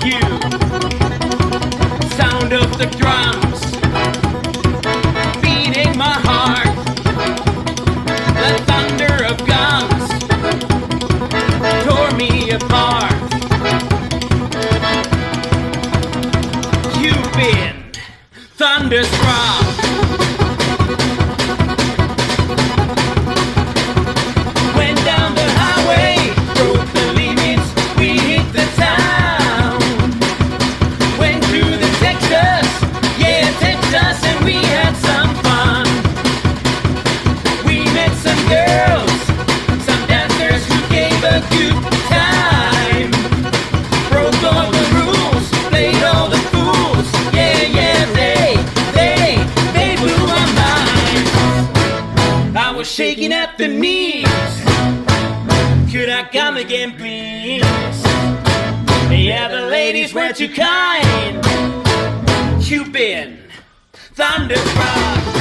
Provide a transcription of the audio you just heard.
you. Sound of the drums beating my heart. The thunder of guns tore me apart. You've been thunderstruck. Went down the highway, broke the limits, we hit the town. Went to the Texas, yeah, Texas, and we had some fun. We met some girls, some dancers who gave a good time. Broke all the rules, played all the fools, yeah, yeah, they blew my mind. I was shaking at the knees. Could I come again, please? Yeah, the ladies were too kind. You've been thunderstruck.